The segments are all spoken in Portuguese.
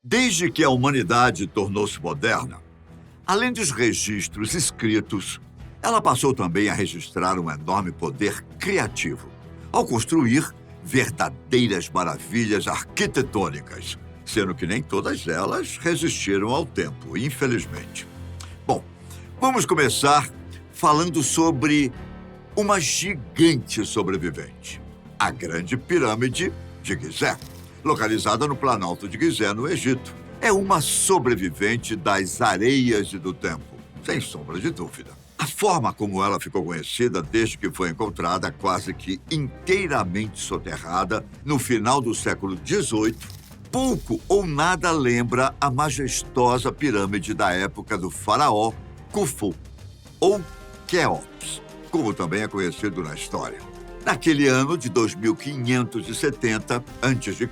Desde que a humanidade tornou-se moderna, além dos registros escritos, ela passou também a registrar um enorme poder criativo, ao construir verdadeiras maravilhas arquitetônicas, sendo que nem todas elas resistiram ao tempo, infelizmente. Bom, vamos começar falando sobre uma gigante sobrevivente, a Grande Pirâmide de Gizé, localizada no Planalto de Gizé, no Egito. É uma sobrevivente das areias e do tempo, sem sombra de dúvida. A forma como ela ficou conhecida desde que foi encontrada quase que inteiramente soterrada no final do século XVIII, pouco ou nada lembra a majestosa pirâmide da época do faraó Khufu, ou Quéops, como também é conhecido na história. Naquele ano de 2570 a.C.,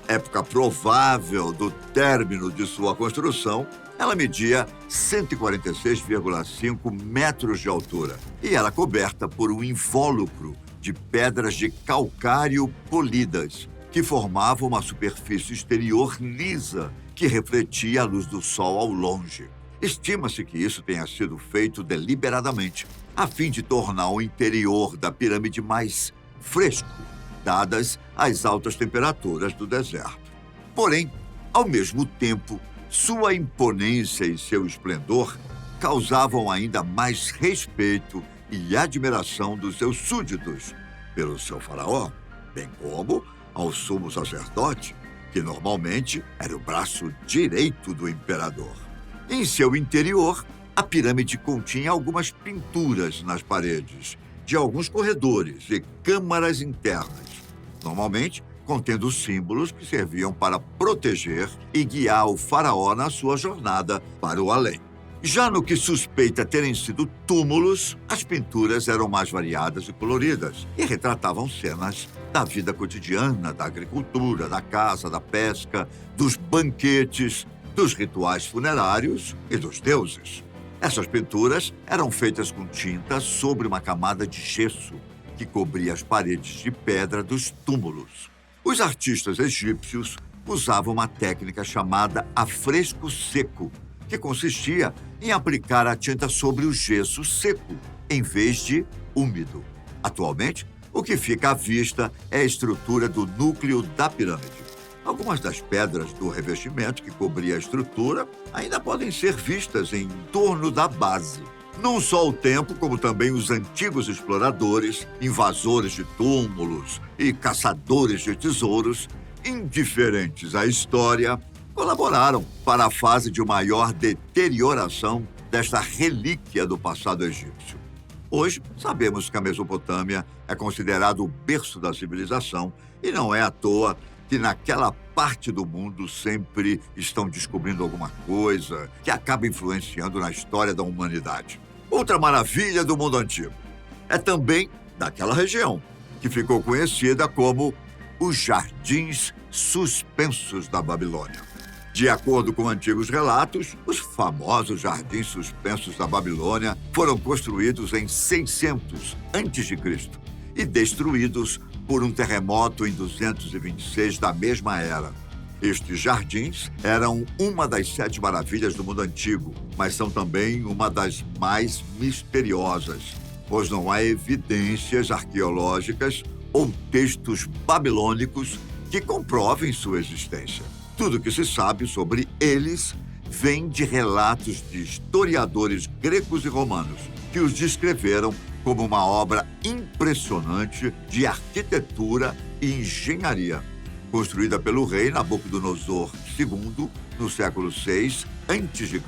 época provável do término de sua construção, ela media 146,5 metros de altura e era coberta por um invólucro de pedras de calcário polidas, que formavam uma superfície exterior lisa que refletia a luz do sol ao longe. Estima-se que isso tenha sido feito deliberadamente, a fim de tornar o interior da pirâmide mais fresco, dadas as altas temperaturas do deserto. Porém, ao mesmo tempo, sua imponência e seu esplendor causavam ainda mais respeito e admiração dos seus súditos pelo seu faraó, bem como ao sumo sacerdote, que normalmente era o braço direito do imperador. Em seu interior, a pirâmide continha algumas pinturas nas paredes de alguns corredores e câmaras internas, normalmente contendo símbolos que serviam para proteger e guiar o faraó na sua jornada para o além. Já no que suspeita terem sido túmulos, as pinturas eram mais variadas e coloridas e retratavam cenas da vida cotidiana, da agricultura, da caça, da pesca, dos banquetes, dos rituais funerários e dos deuses. Essas pinturas eram feitas com tinta sobre uma camada de gesso que cobria as paredes de pedra dos túmulos. Os artistas egípcios usavam uma técnica chamada afresco seco, que consistia em aplicar a tinta sobre o gesso seco, em vez de úmido. Atualmente, o que fica à vista é a estrutura do núcleo da pirâmide. Algumas das pedras do revestimento que cobria a estrutura ainda podem ser vistas em torno da base. Não só o tempo, como também os antigos exploradores, invasores de túmulos e caçadores de tesouros, indiferentes à história, colaboraram para a fase de maior deterioração desta relíquia do passado egípcio. Hoje, sabemos que a Mesopotâmia é considerado o berço da civilização e não é à toa que naquela parte do mundo sempre estão descobrindo alguma coisa que acaba influenciando na história da humanidade. Outra maravilha do mundo antigo é também daquela região, que ficou conhecida como os Jardins Suspensos da Babilônia. De acordo com antigos relatos, os famosos Jardins Suspensos da Babilônia foram construídos em 600 a.C. e destruídos por um terremoto em 226 da mesma era. Estes jardins eram uma das 7 maravilhas do mundo antigo, mas são também uma das mais misteriosas, pois não há evidências arqueológicas ou textos babilônicos que comprovem sua existência. Tudo que se sabe sobre eles vem de relatos de historiadores gregos e romanos, que os descreveram como uma obra impressionante de arquitetura e engenharia, construída pelo rei Nabucodonosor II no século VI a.C.,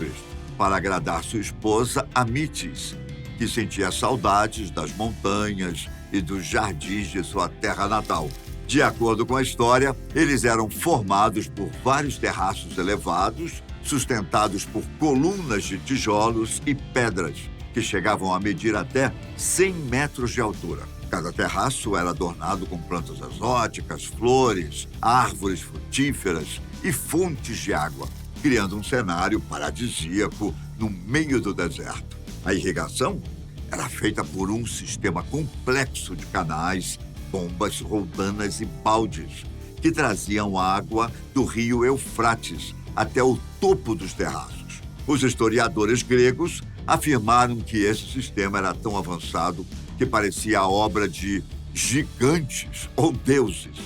para agradar sua esposa Amitis, que sentia saudades das montanhas e dos jardins de sua terra natal. De acordo com a história, eles eram formados por vários terraços elevados, sustentados por colunas de tijolos e pedras, que chegavam a medir até 100 metros de altura. Cada terraço era adornado com plantas exóticas, flores, árvores frutíferas e fontes de água, criando um cenário paradisíaco no meio do deserto. A irrigação era feita por um sistema complexo de canais, bombas, roldanas e baldes, que traziam água do rio Eufrates até o topo dos terraços. Os historiadores gregos afirmaram que esse sistema era tão avançado que parecia a obra de gigantes ou deuses.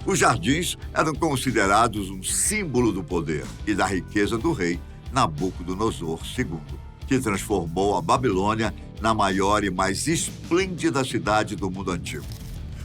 Os jardins eram considerados um símbolo do poder e da riqueza do rei Nabucodonosor II, que transformou a Babilônia na maior e mais esplêndida cidade do mundo antigo.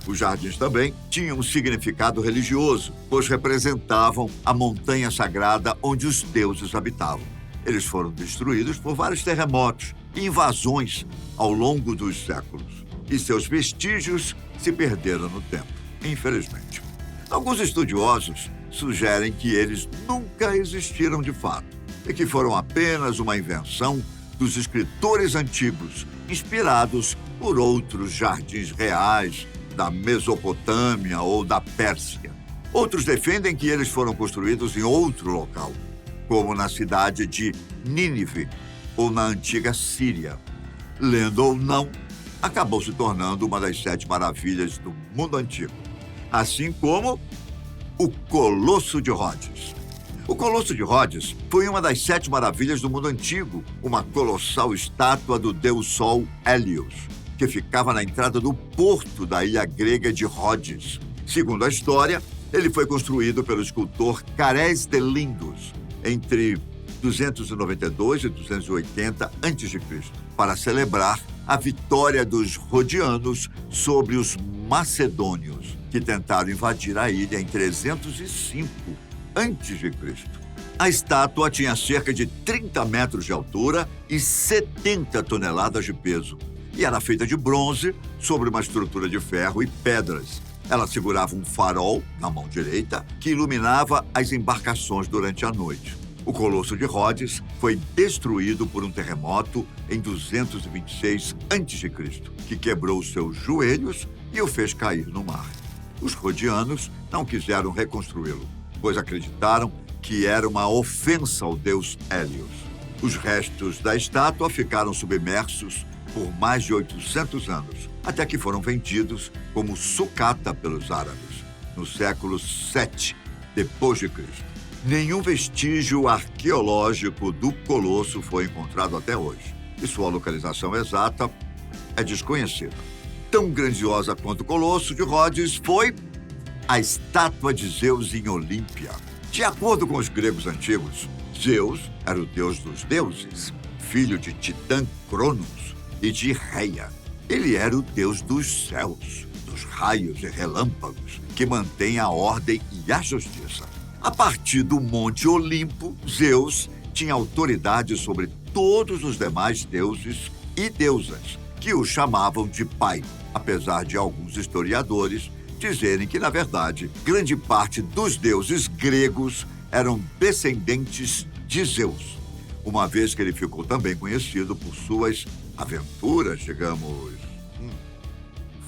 Os jardins também tinham um significado religioso, pois representavam a montanha sagrada onde os deuses habitavam. Eles foram destruídos por vários terremotos e invasões ao longo dos séculos, e seus vestígios se perderam no tempo, infelizmente. Alguns estudiosos sugerem que eles nunca existiram de fato e que foram apenas uma invenção dos escritores antigos, inspirados por outros jardins reais da Mesopotâmia ou da Pérsia. Outros defendem que eles foram construídos em outro local, como na cidade de Nínive ou na antiga Síria. Lendo ou não, acabou se tornando uma das 7 maravilhas do mundo antigo, assim como o Colosso de Rhodes. O Colosso de Rhodes foi uma das 7 maravilhas do mundo antigo, uma colossal estátua do deus Sol Hélios, que ficava na entrada do porto da ilha grega de Rhodes. Segundo a história, ele foi construído pelo escultor Carés de Lindos entre 292 e 280 a.C., para celebrar a vitória dos rodianos sobre os macedônios, que tentaram invadir a ilha em 305 a.C. A estátua tinha cerca de 30 metros de altura e 70 toneladas de peso, e era feita de bronze sobre uma estrutura de ferro e pedras. Ela segurava um farol na mão direita que iluminava as embarcações durante a noite. O Colosso de Rhodes foi destruído por um terremoto em 226 a.C., que quebrou seus joelhos e o fez cair no mar. Os rodianos não quiseram reconstruí-lo, pois acreditaram que era uma ofensa ao deus Hélios. Os restos da estátua ficaram submersos por mais de 800 anos, até que foram vendidos como sucata pelos árabes, no século VII depois de Cristo. Nenhum vestígio arqueológico do Colosso foi encontrado até hoje, e sua localização exata é desconhecida. Tão grandiosa quanto o Colosso de Rhodes foi a estátua de Zeus em Olímpia. De acordo com os gregos antigos, Zeus era o deus dos deuses, filho de Titã Cronos e de Reia. Ele era o deus dos céus, dos raios e relâmpagos, que mantém a ordem e a justiça. A partir do Monte Olimpo, Zeus tinha autoridade sobre todos os demais deuses e deusas, que o chamavam de pai, apesar de alguns historiadores dizerem que, na verdade, grande parte dos deuses gregos eram descendentes de Zeus, uma vez que ele ficou também conhecido por suas aventuras, digamos,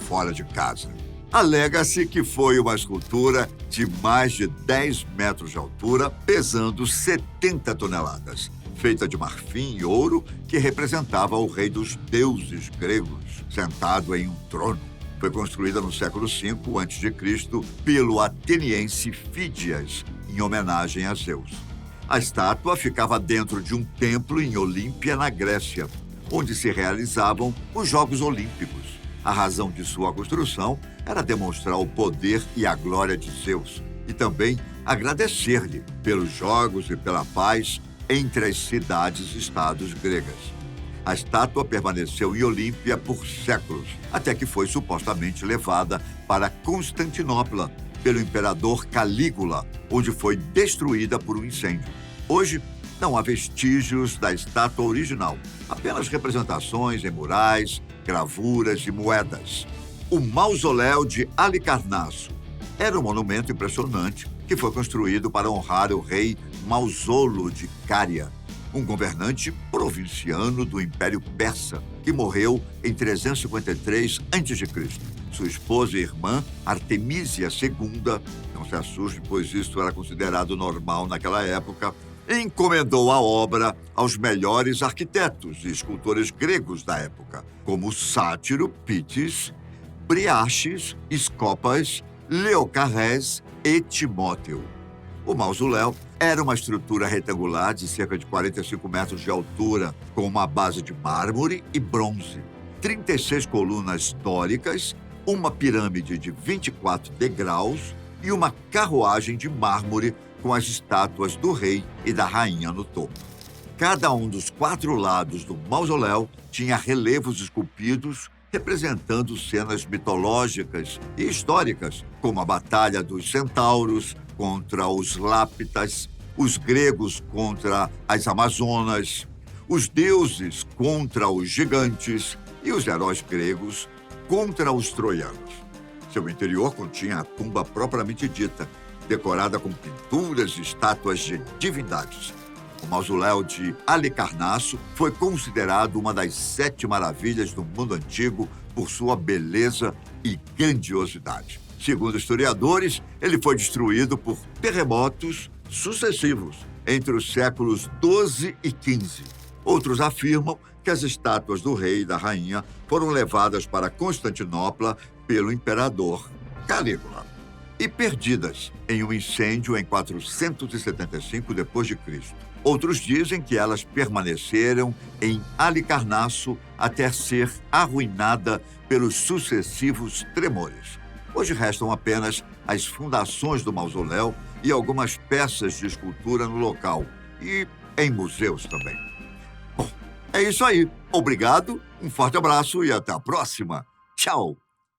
fora de casa. Alega-se que foi uma escultura de mais de 10 metros de altura, pesando 70 toneladas, feita de marfim e ouro, que representava o rei dos deuses gregos, sentado em um trono. Foi construída no século V a.C. pelo ateniense Fídias, em homenagem a Zeus. A estátua ficava dentro de um templo em Olímpia, na Grécia, onde se realizavam os Jogos Olímpicos. A razão de sua construção era demonstrar o poder e a glória de Zeus e também agradecer-lhe pelos jogos e pela paz entre as cidades-estados gregas. A estátua permaneceu em Olímpia por séculos, até que foi supostamente levada para Constantinopla pelo imperador Calígula, onde foi destruída por um incêndio. Hoje, não há vestígios da estátua original, apenas representações em murais, gravuras e moedas. O Mausoléu de Halicarnasso era um monumento impressionante que foi construído para honrar o rei Mausolo de Cária, um governante provinciano do Império Persa, que morreu em 353 a.C. Sua esposa e irmã, Artemísia II, não se assuste, pois isso era considerado normal naquela época, encomendou a obra aos melhores arquitetos e escultores gregos da época, como Sátiro, Pitys, Briaches, Scopas, Leocarrés e Timóteo. O mausoléu era uma estrutura retangular de cerca de 45 metros de altura, com uma base de mármore e bronze, 36 colunas dóricas, uma pirâmide de 24 degraus e uma carruagem de mármore com as estátuas do rei e da rainha no topo. Cada um dos 4 lados do mausoléu tinha relevos esculpidos representando cenas mitológicas e históricas, como a Batalha dos Centauros contra os Lápitas, os gregos contra as Amazonas, os deuses contra os gigantes e os heróis gregos contra os troianos. Seu interior continha a tumba propriamente dita, decorada com pinturas e estátuas de divindades. O mausoléu de Halicarnasso foi considerado uma das 7 maravilhas do mundo antigo por sua beleza e grandiosidade. Segundo historiadores, ele foi destruído por terremotos sucessivos entre os séculos XII e XV. Outros afirmam que as estátuas do rei e da rainha foram levadas para Constantinopla pelo imperador Calígula e perdidas em um incêndio em 475 d.C. Outros dizem que elas permaneceram em Halicarnasso até ser arruinada pelos sucessivos tremores. Hoje restam apenas as fundações do mausoléu e algumas peças de escultura no local e em museus também. Bom, é isso aí. Obrigado, um forte abraço e até a próxima. Tchau!